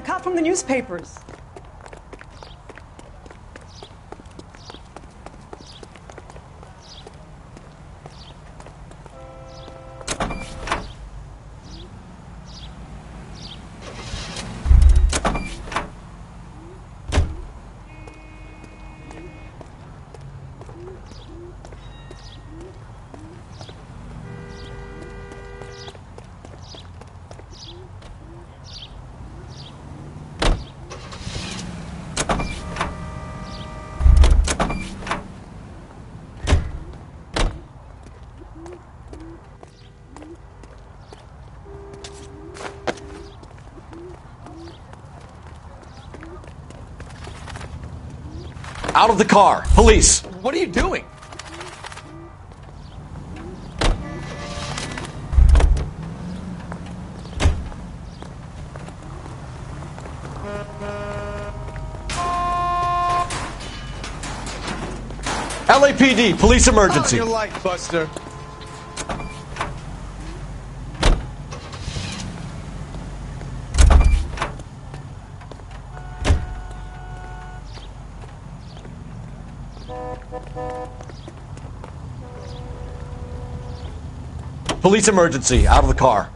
cop from the newspapers. Out of the car! Police! What are you doing? LAPD, police emergency. On your light, Buster. Police emergency, out of the car.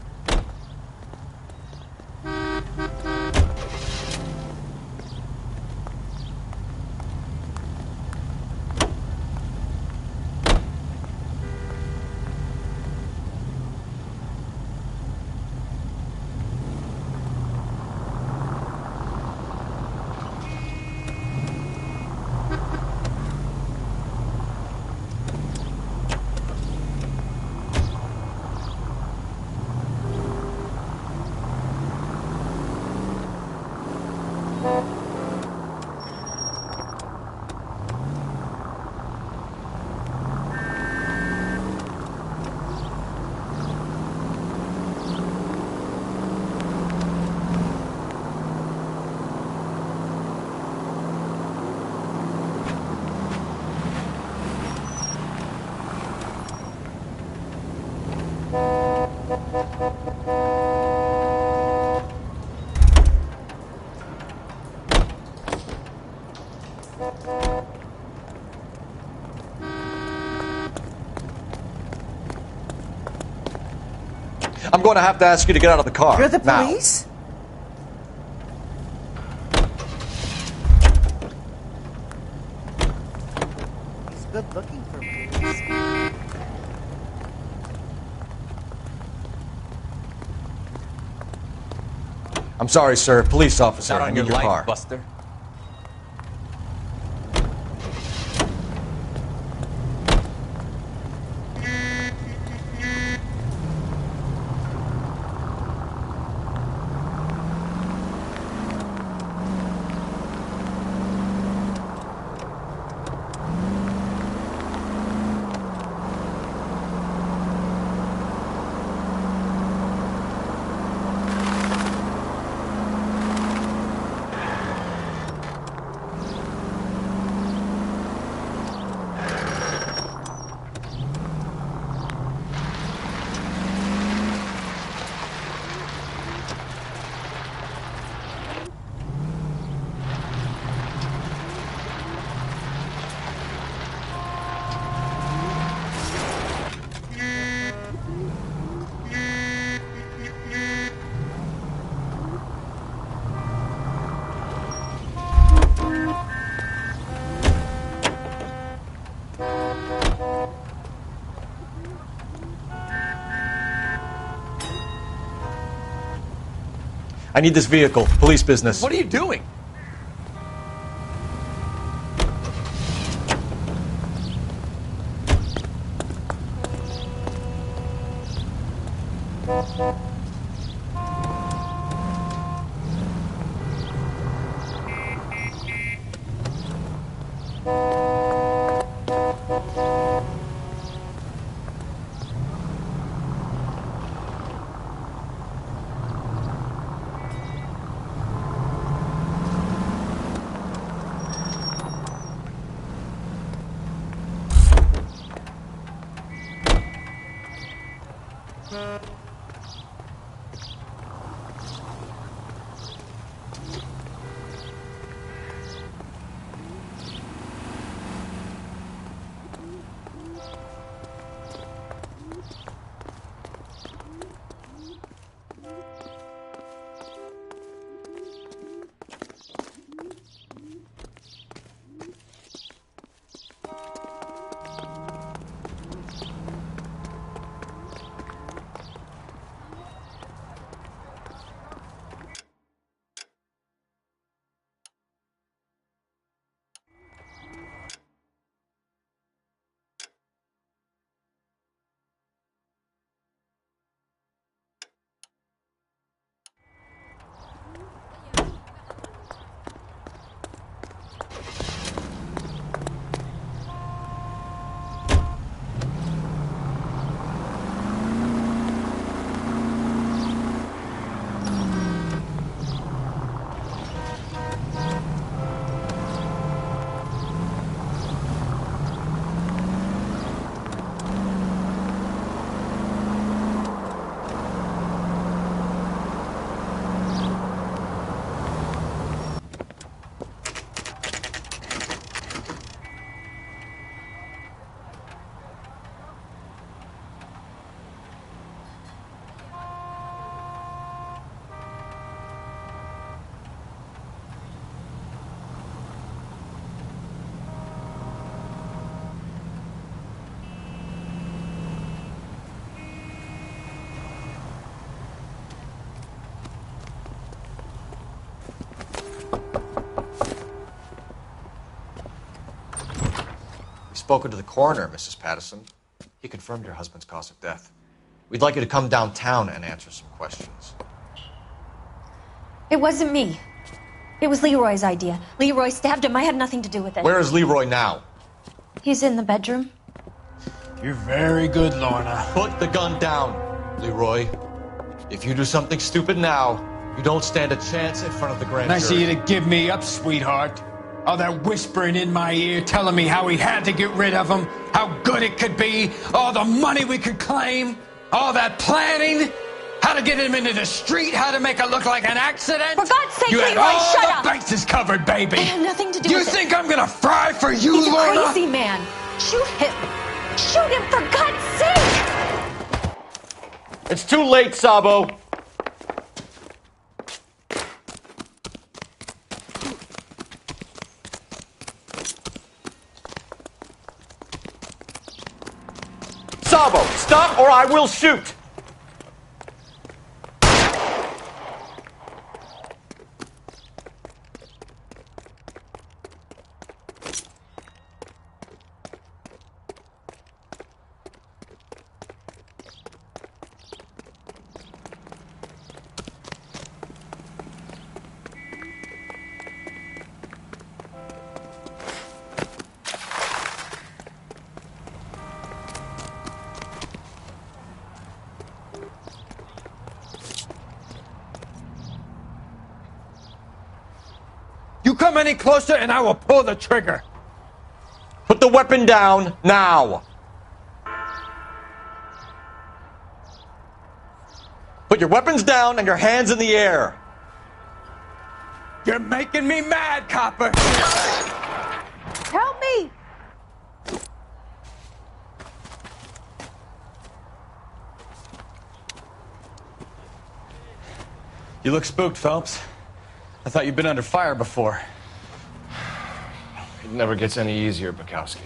I'm going to have to ask you to get out of the car. You're the now. police? He's good looking for police. I'm sorry, sir. Police officer. Out I on need your your light, car. Buster. I need this vehicle. Police business. What are you doing? We've spoken to the coroner, Mrs. Patterson. He confirmed your husband's cause of death. We'd like you to come downtown and answer some questions. It wasn't me. It was Leroy's idea. Leroy stabbed him. I had nothing to do with it. Where is Leroy now? He's in the bedroom. You're very good, Lorna. Put the gun down, Leroy. If you do something stupid now, you don't stand a chance in front of the grand jury. Nice of you to give me up, sweetheart. All that whispering in my ear telling me how we had to get rid of him, how good it could be, all the money we could claim, all that planning, how to get him into the street, how to make it look like an accident. For God's sake, you had Leroy, all shut the up! bases covered, baby. I had nothing to do You with it. think I'm gonna fry for you, He's a Lorna? crazy man. Shoot him. Shoot him, for God's sake! It's too late, Sabo. Sabo, stop or I will shoot! You come any closer and I will pull the trigger. Put the weapon down, now! Put your weapons down and your hands in the air. You're making me mad, copper. Help me! You look spooked, Phelps. I thought you'd been under fire before. It never gets any easier, Bukowski.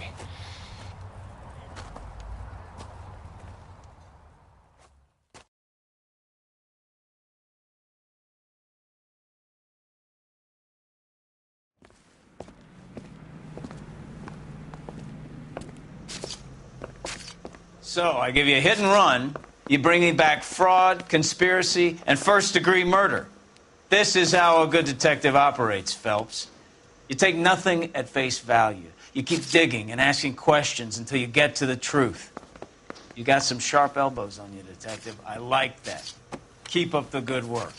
So, I give you a hit and run, you bring me back fraud, conspiracy, and first-degree murder. This is how a good detective operates, Phelps. You take nothing at face value. You keep digging and asking questions until you get to the truth. You got some sharp elbows on you, detective. I like that. Keep up the good work.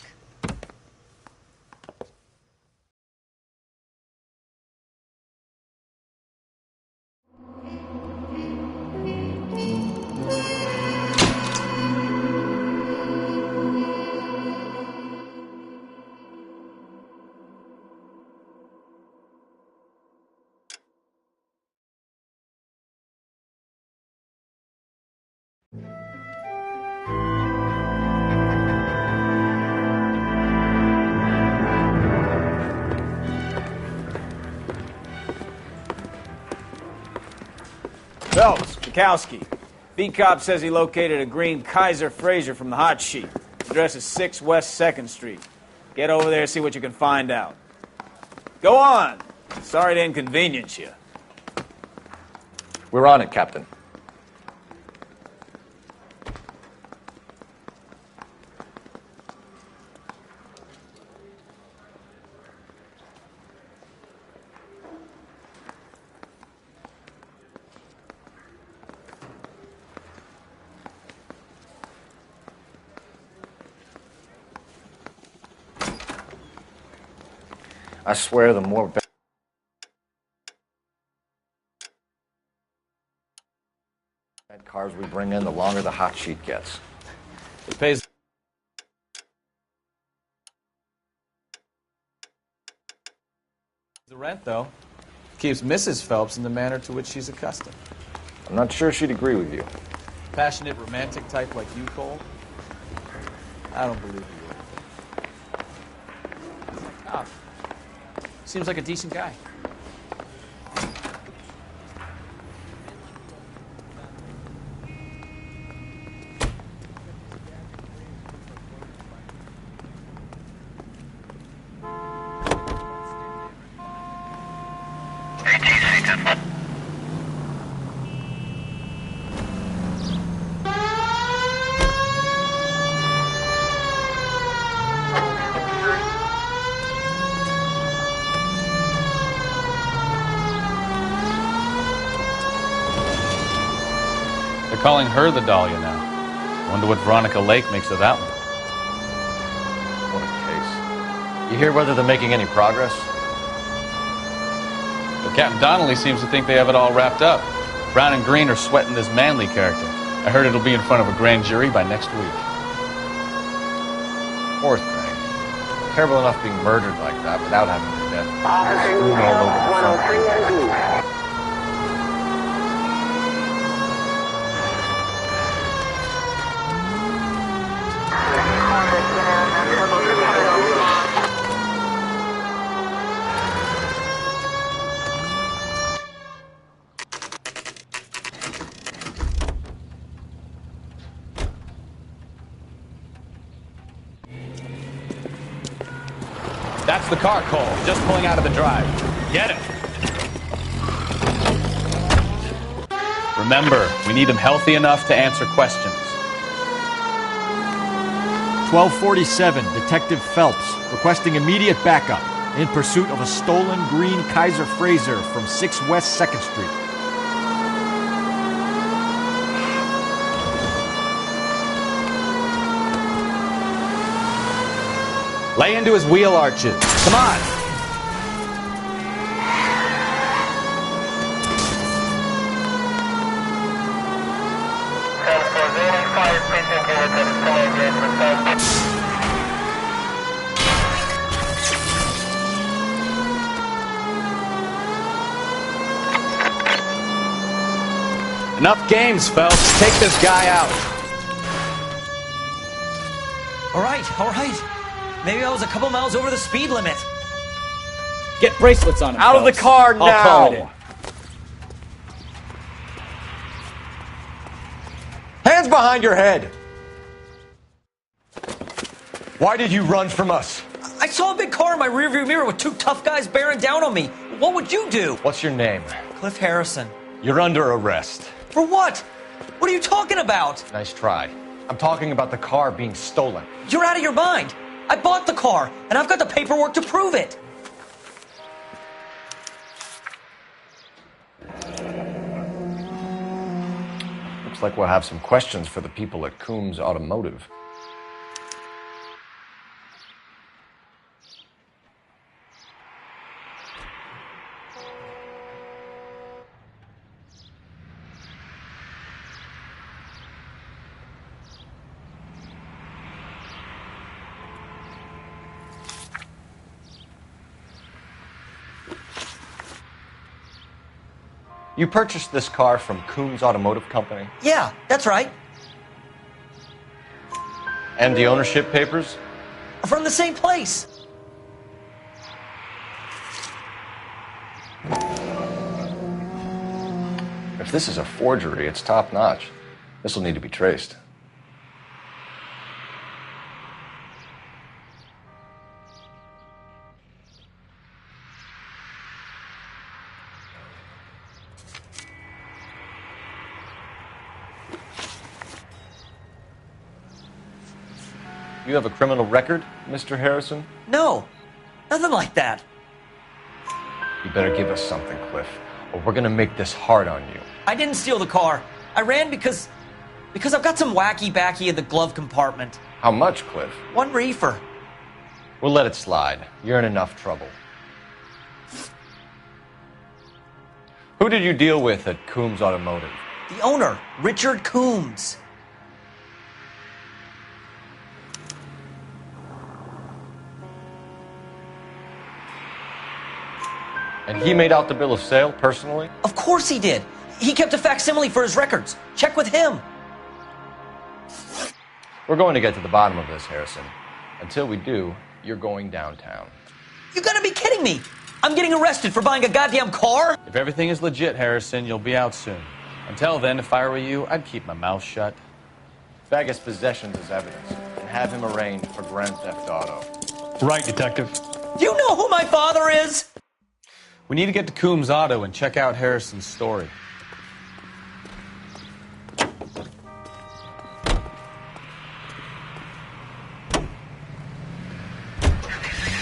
Phelps, Bukowski. Beat cop says he located a green Kaiser Fraser from the hot sheet. Address is 6 West 2nd Street. Get over there and see what you can find out. Go on. Sorry to inconvenience you. We're on it, Captain. I swear the more bad cars we bring in, the longer the hot sheet gets. It pays. The rent, though, keeps Mrs. Phelps in the manner to which she's accustomed. I'm not sure she'd agree with you. Passionate, romantic type like you, Cole? I don't believe you. Oh. Seems like a decent guy. calling her the Dahlia now. Wonder what Veronica Lake makes of that one. What a case. You hear whether they're making any progress? But Captain Donnelly seems to think they have it all wrapped up. Brown and Green are sweating this Manley character. I heard it'll be in front of a grand jury by next week. Poor thing. Terrible enough being murdered like that without having her death. Strewn all over the front. That's the car, Cole. Just pulling out of the drive. Get it. Remember, we need him healthy enough to answer questions. 1247, Detective Phelps, requesting immediate backup in pursuit of a stolen green Kaiser Frazer from 6 West 2nd Street. Lay into his wheel arches. Come on. Enough games, Phelps. Take this guy out. All right. Maybe I was a couple miles over the speed limit. Get bracelets on him, Out of the Phelps. car I'll call it now! in. Hands behind your head! Why did you run from us? I saw a big car in my rearview mirror with 2 tough guys bearing down on me. What would you do? What's your name? Cliff Harrison. You're under arrest. For what? What are you talking about? Nice try. I'm talking about the car being stolen. You're out of your mind. I bought the car, and I've got the paperwork to prove it. Looks like we'll have some questions for the people at Coombs Automotive. You purchased this car from Coombs Automotive Company? Yeah, that's right. And the ownership papers? From the same place. If this is a forgery, it's top-notch. This will need to be traced. You have a criminal record, Mr. Harrison? No, nothing like that. You better give us something, Cliff, or we're gonna make this hard on you. I didn't steal the car. I ran because I've got some wacky-backy in the glove compartment. How much, Cliff? 1 reefer. We'll let it slide. You're in enough trouble. Who did you deal with at Coombs Automotive? The owner, Richard Coombs. And he made out the bill of sale personally? Of course he did. He kept a facsimile for his records. Check with him. We're going to get to the bottom of this, Harrison. Until we do, you're going downtown. You gotta be kidding me. I'm getting arrested for buying a goddamn car? If everything is legit, Harrison, you'll be out soon. Until then, if I were you, I'd keep my mouth shut. Bag his possessions as evidence and have him arraigned for grand theft auto. Right, Detective. Do you know who my father is? We need to get to Coombs Auto and check out Harrison's story.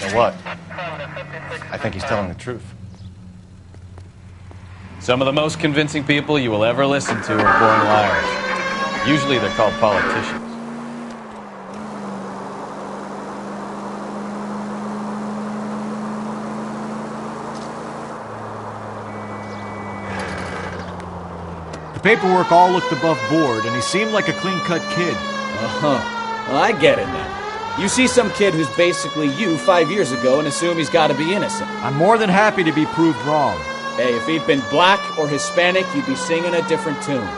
You know what? I think he's telling the truth. Some of the most convincing people you will ever listen to are born liars. Usually they're called politicians. The paperwork all looked above board, and he seemed like a clean-cut kid. Uh-huh. Well, I get it now. You see some kid who's basically you 5 years ago and assume he's got to be innocent. I'm more than happy to be proved wrong. Hey, if he'd been black or Hispanic, you'd be singing a different tune.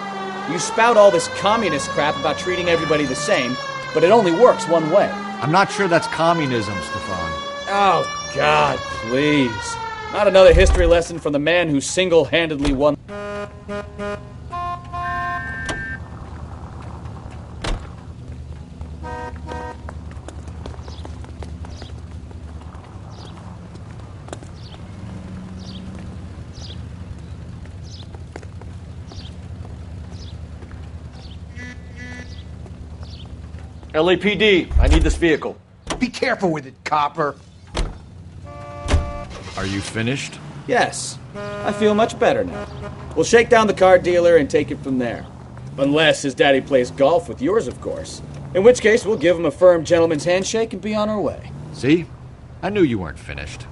You spout all this communist crap about treating everybody the same, but it only works one way. I'm not sure that's communism, Stefan. Oh, God, please. Not another history lesson from the man who single-handedly won... LAPD, I need this vehicle. Be careful with it, copper. Are you finished? Yes, I feel much better now. We'll shake down the car dealer and take it from there. Unless his daddy plays golf with yours, of course. In which case, we'll give him a firm gentleman's handshake and be on our way. See? I knew you weren't finished.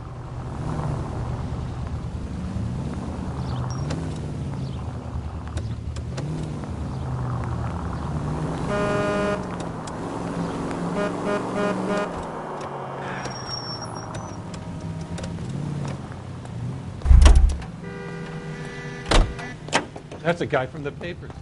That's a guy from the papers.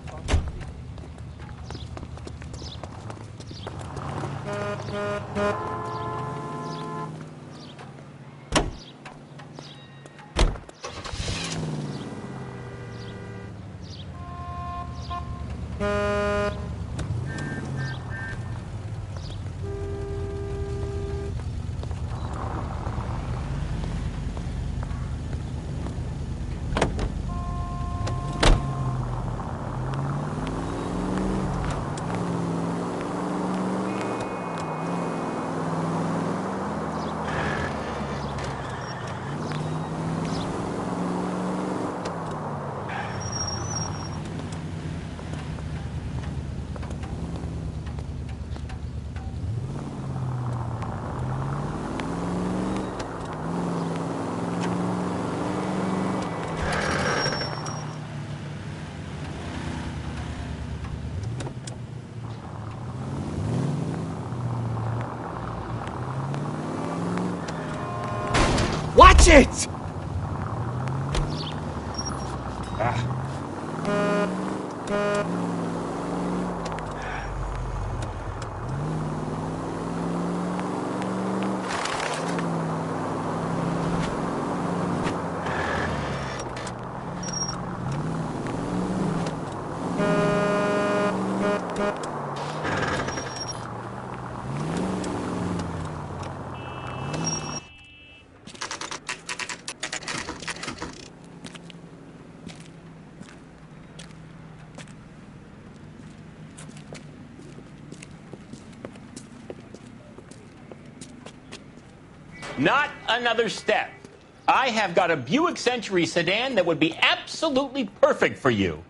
Watch it! Not another step. I have got a Buick Century sedan that would be absolutely perfect for you.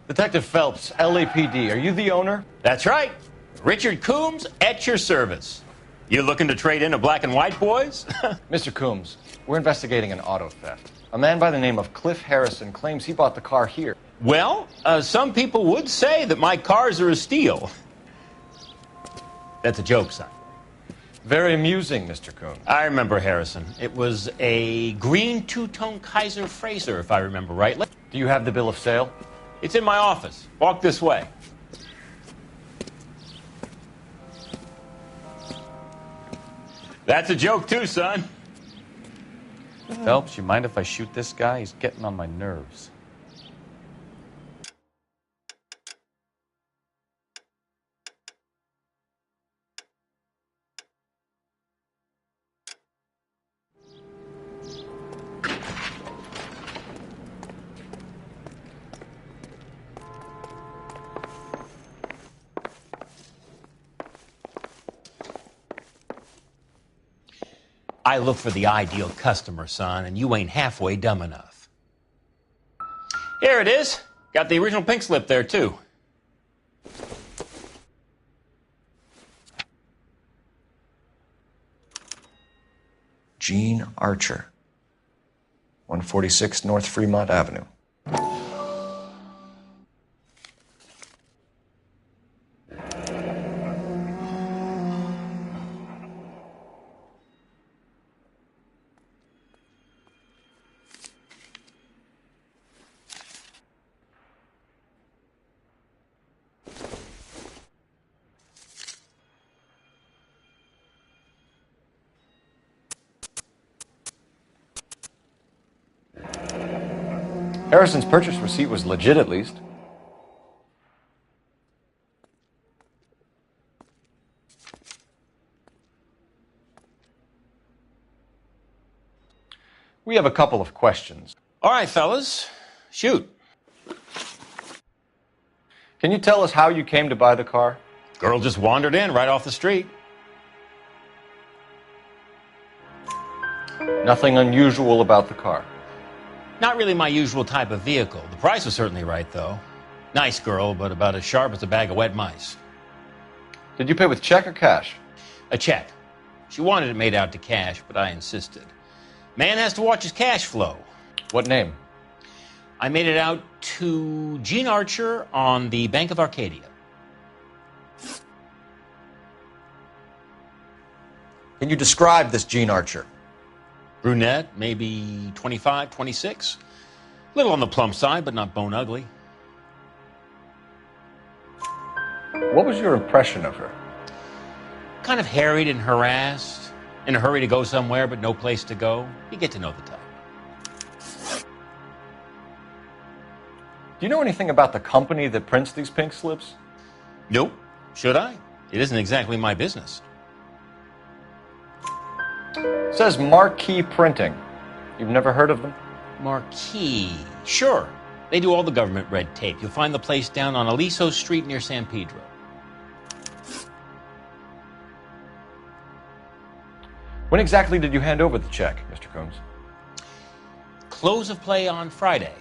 Detective Phelps, LAPD, are you the owner? That's right. Richard Coombs at your service. You looking to trade in a black and white, boys? Mr. Coombs, we're investigating an auto theft. A man by the name of Cliff Harrison claims he bought the car here. Well, some people would say that my cars are a steal. That's a joke, son. Very amusing, Mr. Coombs. I remember Harrison. It was a green two-tone Kaiser Frazer, if I remember right. Do you have the bill of sale? It's in my office. Walk this way. That's a joke too, son. Phelps, you mind if I shoot this guy? He's getting on my nerves. I look for the ideal customer, son, and you ain't halfway dumb enough. Here it is. Got the original pink slip there, too. Gene Archer, 146 North Fremont Avenue. Harrison's purchase receipt was legit, at least. We have a couple of questions. All right, fellas. Shoot. Can you tell us how you came to buy the car? Girl just wandered in right off the street. Nothing unusual about the car. Not really my usual type of vehicle. The price was certainly right, though. Nice girl, but about as sharp as a bag of wet mice. Did you pay with check or cash? A check. She wanted it made out to cash, but I insisted. Man has to watch his cash flow. What name? I made it out to Gene Archer on the Bank of Arcadia. Can you describe this Gene Archer? Brunette, maybe 25, 26. A little on the plump side, but not bone ugly. What was your impression of her? Kind of harried and harassed. In a hurry to go somewhere, but no place to go. You get to know the type. Do you know anything about the company that prints these pink slips? Nope. Should I? It isn't exactly my business. It says Marquee Printing. You've never heard of them? Marquee. Sure. They do all the government red tape. You'll find the place down on Aliso Street near San Pedro. When exactly did you hand over the check, Mr. Combs? Close of play on Friday.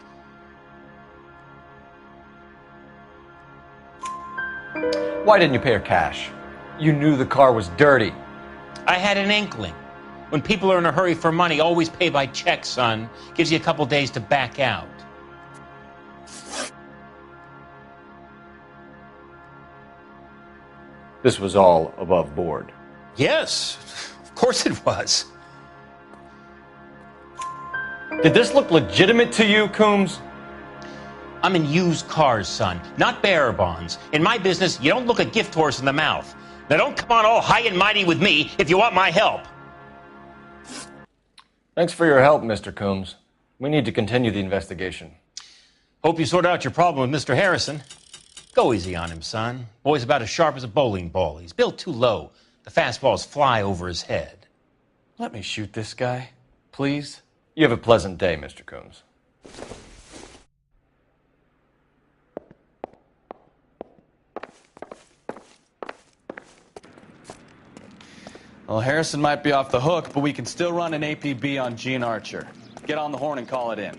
Why didn't you pay her cash? You knew the car was dirty. I had an inkling. When people are in a hurry for money, always pay by check, son. Gives you a couple days to back out. This was all above board. Yes, of course it was. Did this look legitimate to you, Coombs? I'm in used cars, son, not bearer bonds. In my business, you don't look a gift horse in the mouth. Now don't come on all high and mighty with me if you want my help. Thanks for your help, Mr. Coombs. We need to continue the investigation. Hope you sort out your problem with Mr. Harrison. Go easy on him, son. Boy's about as sharp as a bowling ball. He's built too low. The fastballs fly over his head. Let me shoot this guy, please. You have a pleasant day, Mr. Coombs. Well, Harrison might be off the hook, but we can still run an APB on Gene Archer. Get on the horn and call it in.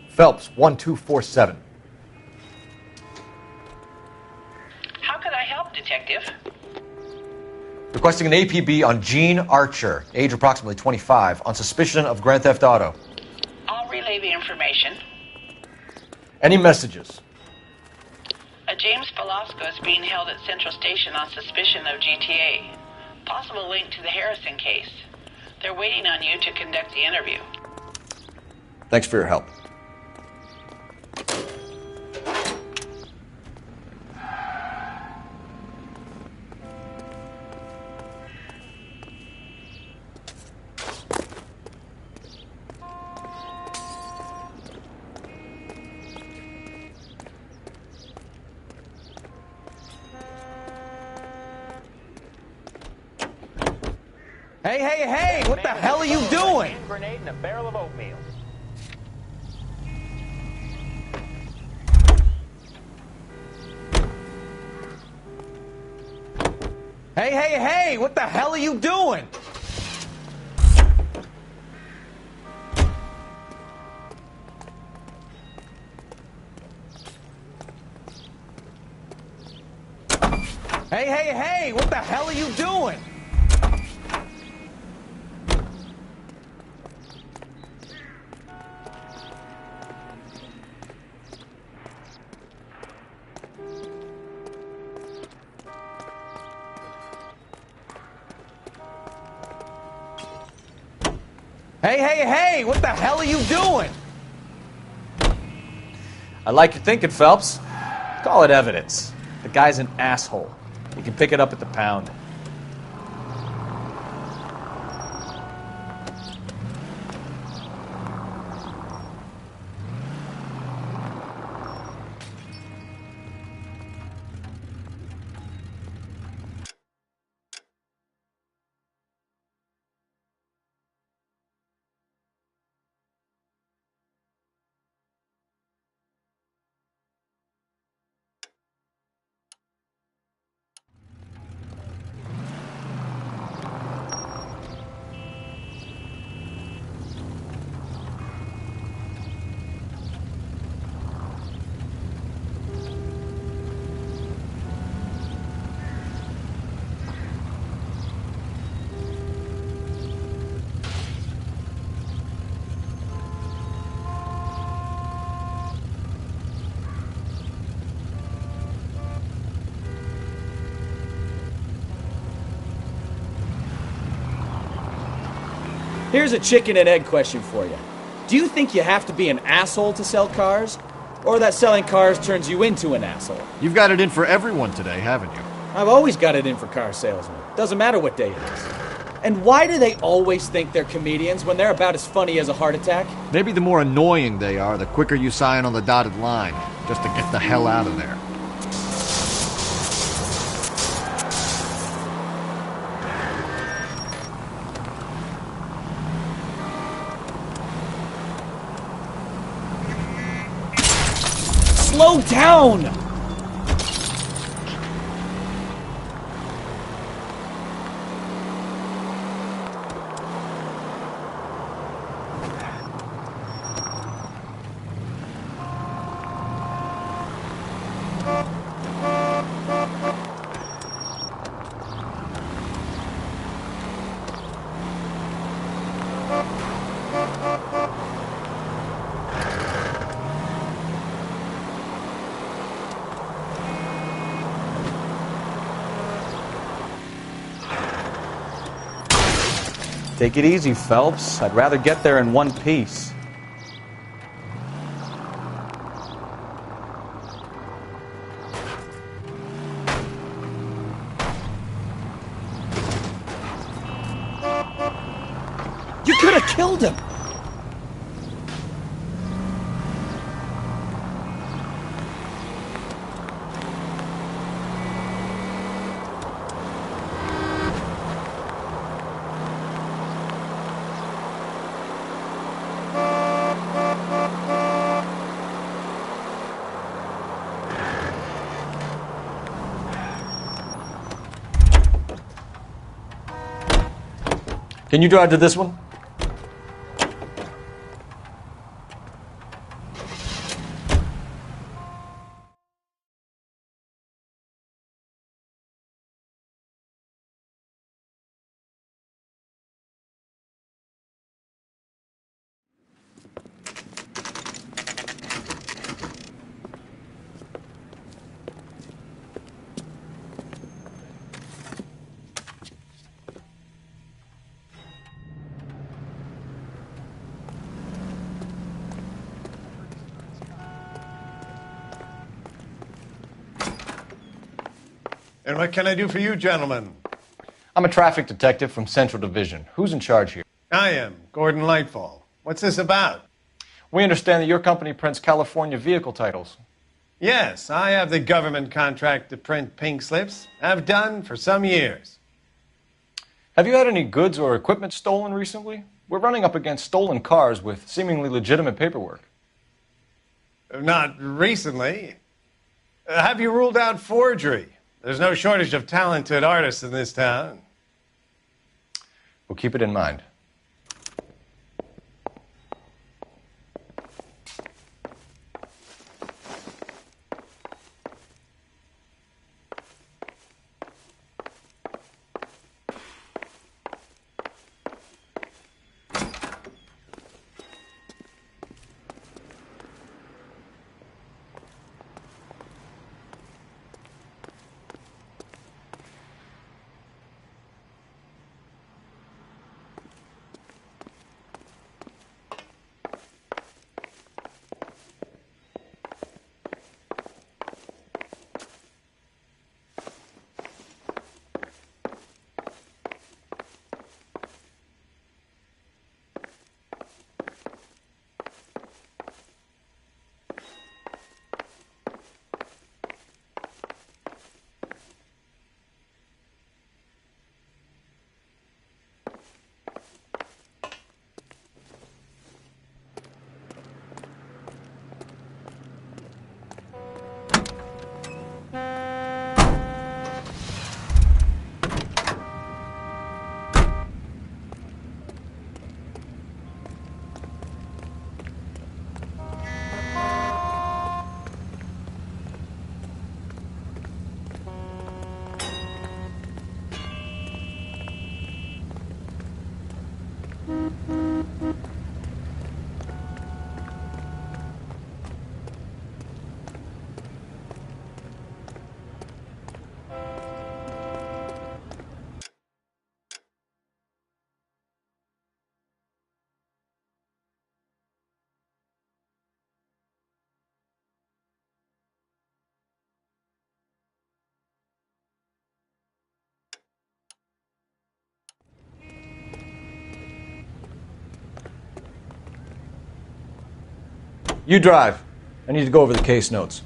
Phelps, 1247. How could I help, Detective? Requesting an APB on Gene Archer, age approximately 25, on suspicion of grand theft auto. I'll relay the information. Any messages? A James Velasco is being held at Central Station on suspicion of GTA. Possible link to the Harrison case. They're waiting on you to conduct the interview. Thanks for your help. Hey, what the hell are you doing? Grenade and a barrel of oatmeal. Hey, what the hell are you doing? Hey, hey, hey! What the hell are you doing? Hey, hey, hey! What the hell are you doing? I like your thinking, Phelps. Call it evidence. The guy's an asshole. You can pick it up at the pound. Here's a chicken and egg question for you. Do you think you have to be an asshole to sell cars? Or that selling cars turns you into an asshole? You've got it in for everyone today, haven't you? I've always got it in for car salesmen. Doesn't matter what day it is. And why do they always think they're comedians when they're about as funny as a heart attack? Maybe the more annoying they are, the quicker you sign on the dotted line, just to get the hell out of there. Slow down! Take it easy, Phelps. I'd rather get there in one piece. You could have killed him! Can you drive to this one? And what can I do for you, gentlemen? I'm a traffic detective from Central Division. Who's in charge here? I am, Gordon Lightfall. What's this about? We understand that your company prints California vehicle titles. Yes, I have the government contract to print pink slips. I've done for some years. Have you had any goods or equipment stolen recently? We're running up against stolen cars with seemingly legitimate paperwork. Not recently. Have you ruled out forgery? There's no shortage of talented artists in this town. We'll keep it in mind. You drive. I need to go over the case notes.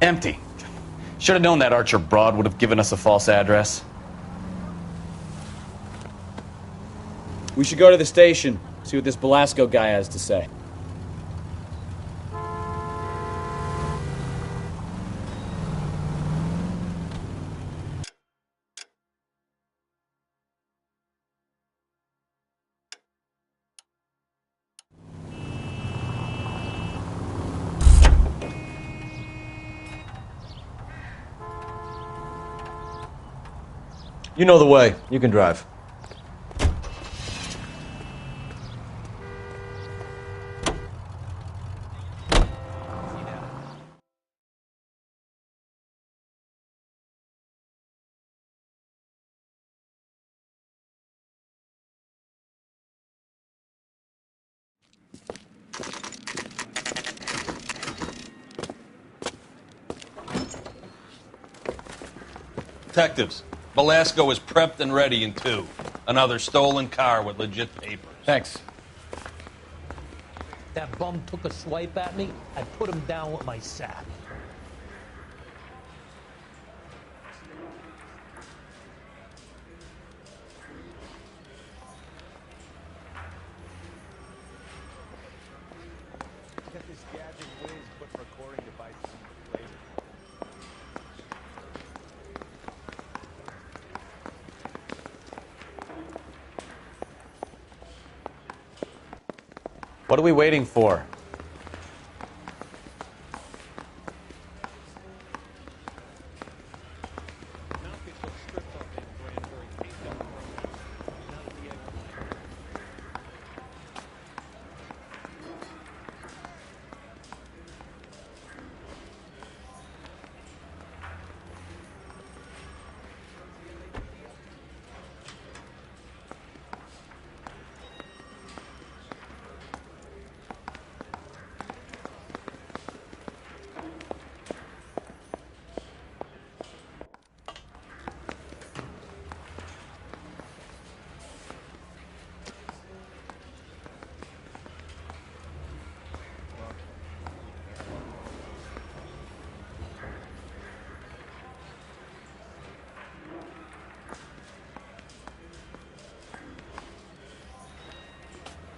Empty. Should have known that Archer broad would have given us a false address. We should go to the station, see what this Belasco guy has to say. You know the way. You can drive. Detectives, Belasco is prepped and ready in 2. Another stolen car with legit papers. Thanks. That bum took a swipe at me, I put him down with my sack. Got this gadget whiz put recording devices in the flavor. What are we waiting for?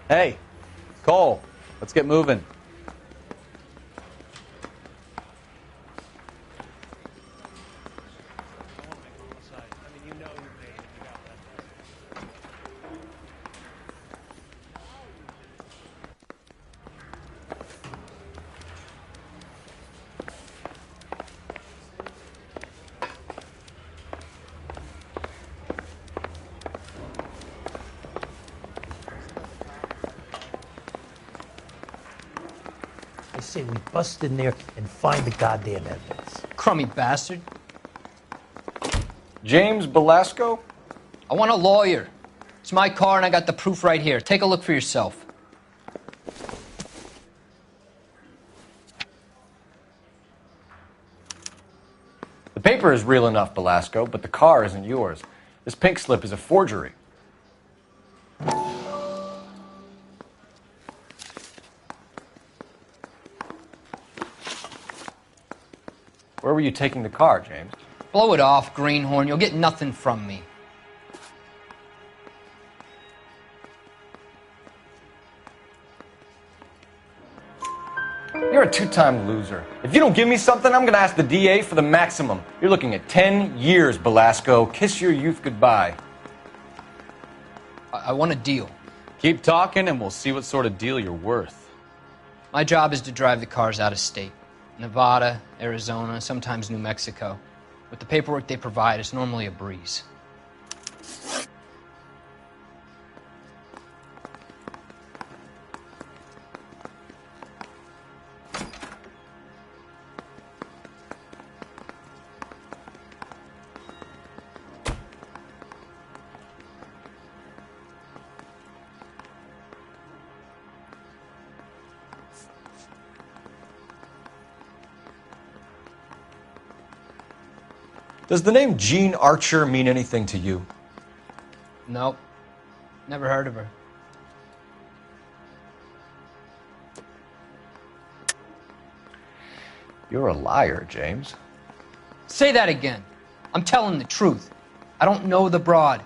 Hey, Cole, let's get moving. I say we bust in there and find the goddamn evidence. Crummy bastard. James Belasco? I want a lawyer. It's my car and I got the proof right here. Take a look for yourself. The paper is real enough, Belasco, but the car isn't yours. This pink slip is a forgery. Where were you taking the car, James? Blow it off, greenhorn. You'll get nothing from me. You're a two-time loser. If you don't give me something, I'm going to ask the DA for the maximum. You're looking at 10 years, Belasco. Kiss your youth goodbye. I want a deal. Keep talking and we'll see what sort of deal you're worth. My job is to drive the cars out of state. Nevada, Arizona, sometimes New Mexico. With the paperwork they provide, it's normally a breeze. Does the name Jean Archer mean anything to you? Nope. Never heard of her. You're a liar, James. Say that again. I'm telling the truth. I don't know the broad.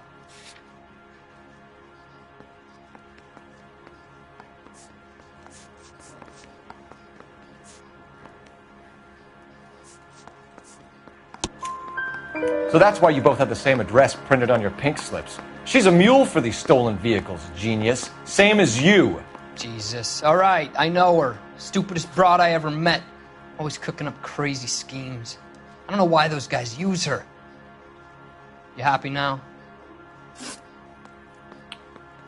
So that's why you both have the same address printed on your pink slips. She's a mule for these stolen vehicles, genius. Same as you. Jesus. All right, I know her. Stupidest broad I ever met. Always cooking up crazy schemes. I don't know why those guys use her. You happy now?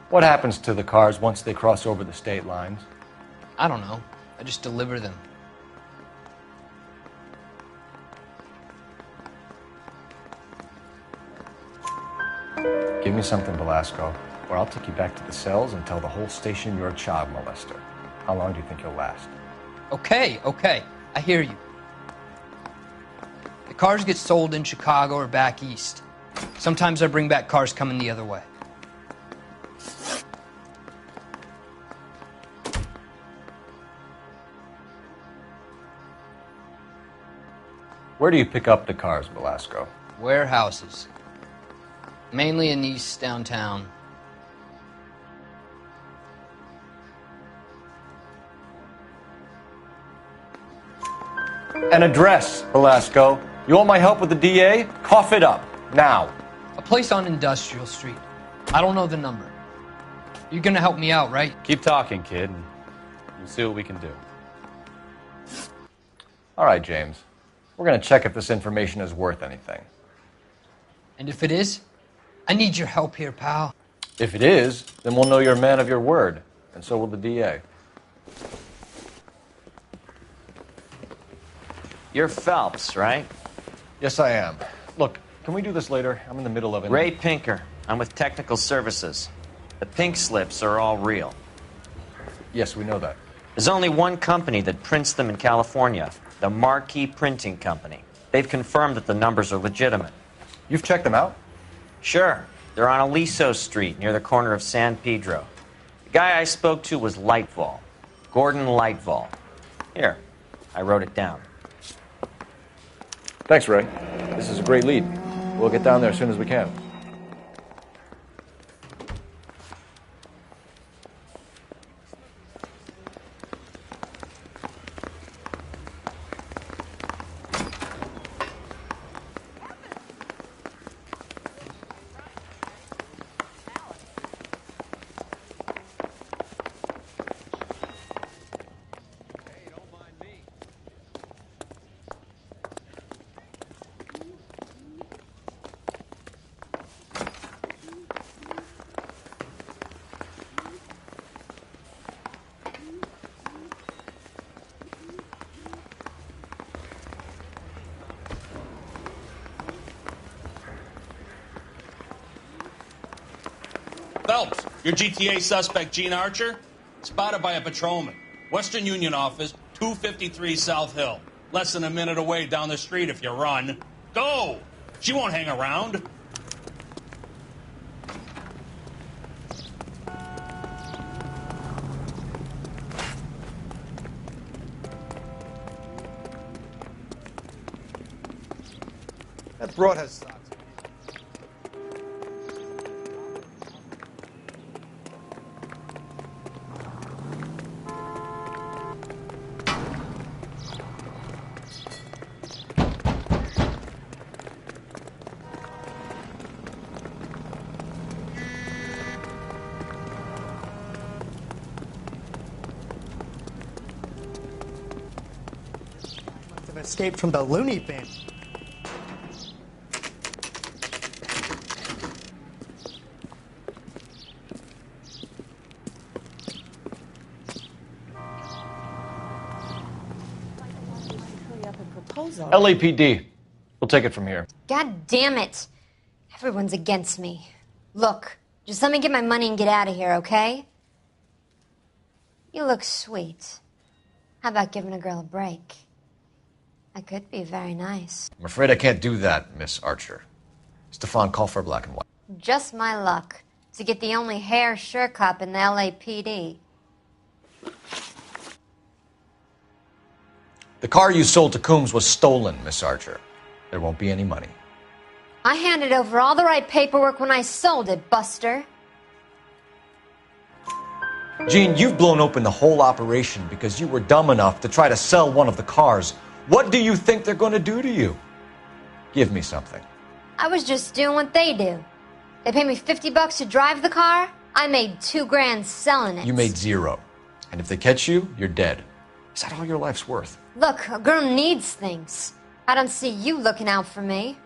What happens to the cars once they cross over the state lines? I don't know. I just deliver them. Give me something, Velasco, or I'll take you back to the cells and tell the whole station you're a child molester. How long do you think you'll last? Okay. I hear you. The cars get sold in Chicago or back east. Sometimes I bring back cars coming the other way. Where do you pick up the cars, Velasco? Warehouses. Mainly in East downtown. An address, Velasco. You want my help with the DA? Cough it up, now. A place on Industrial Street. I don't know the number. You're gonna help me out, right? Keep talking, kid, and we'll see what we can do. All right, James. We're gonna check if this information is worth anything. And if it is, I need your help here, pal. If it is, then we'll know you're a man of your word, and so will the DA. You're Phelps, right? Yes, I am. Look, can we do this later? I'm in the middle of it. Ray Pinker. I'm with Technical Services. The pink slips are all real. Yes, we know that. There's only one company that prints them in California, the Marquee Printing Company. They've confirmed that the numbers are legitimate. You've checked them out? Sure. They're on Aliso Street, near the corner of San Pedro. The guy I spoke to was Lightfall. Gordon Lightfall. Here, I wrote it down. Thanks, Ray. This is a great lead. We'll get down there as soon as we can. Phelps, your GTA suspect, Jean Archer, spotted by a patrolman. Western Union office, 253 South Hill. Less than a minute away down the street if you run. Go! She won't hang around. That broad has socks. Escaped from the loony bin. LAPD. We'll take it from here. God damn it. Everyone's against me. Look, just let me get my money and get out of here, okay? You look sweet. How about giving a girl a break? I could be very nice. I'm afraid I can't do that, Miss Archer. Stefan, call for black and white. Just my luck to get the only hair sure cop in the LAPD. The car you sold to Coombs was stolen, Miss Archer. There won't be any money. I handed over all the right paperwork when I sold it, Buster. Jean, you've blown open the whole operation because you were dumb enough to try to sell one of the cars. What do you think they're going to do to you? Give me something. I was just doing what they do. They paid me $50 to drive the car. I made $2 grand selling it. You made $0. And if they catch you, you're dead. Is that all your life's worth? Look, a girl needs things. I don't see you looking out for me.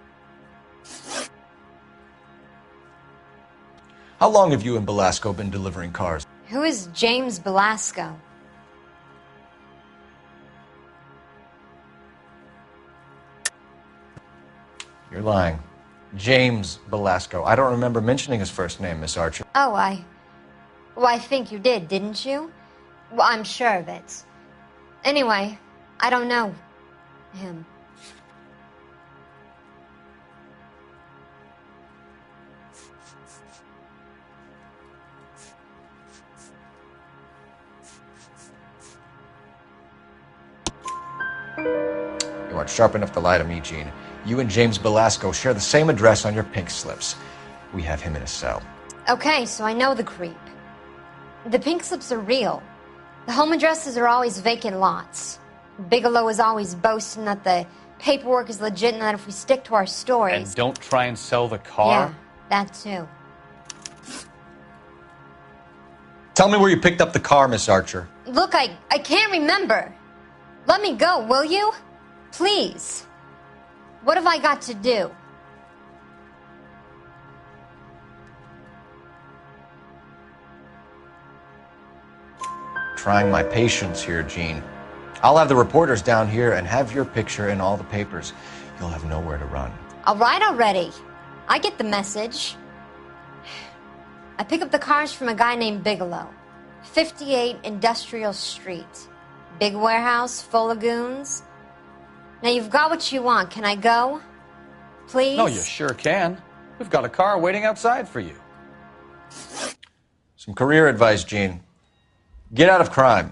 How long have you and Belasco been delivering cars? Who is James Belasco? You're lying. James Belasco. I don't remember mentioning his first name, Miss Archer. Oh, I think you did, didn't you? Well, I'm sure of it. Anyway, I don't know him. You aren't sharp enough to lie to me, Jean. You and James Belasco share the same address on your pink slips. We have him in a cell. Okay, so I know the creep. The pink slips are real. The home addresses are always vacant lots. Bigelow is always boasting that the paperwork is legit and that if we stick to our stories... And don't try and sell the car? Yeah, that too. Tell me where you picked up the car, Miss Archer. Look, I can't remember. Let me go, will you? Please. What have I got to do? Trying my patience here, Jean. I'll have the reporters down here and have your picture in all the papers. You'll have nowhere to run. All right already. I get the message. I pick up the cars from a guy named Bigelow. 58 Industrial Street. Big warehouse full of goons. Now you've got what you want. Can I go? Please? No, you sure can. We've got a car waiting outside for you. Some career advice, Jean. Get out of crime.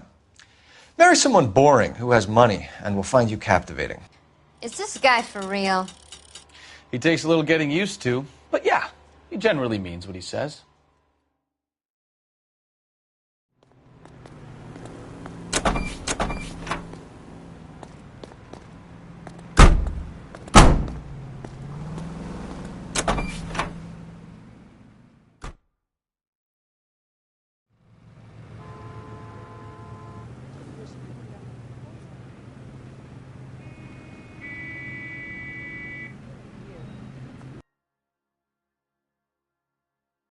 Marry someone boring who has money and will find you captivating. Is this guy for real? He takes a little getting used to, but yeah, he generally means what he says.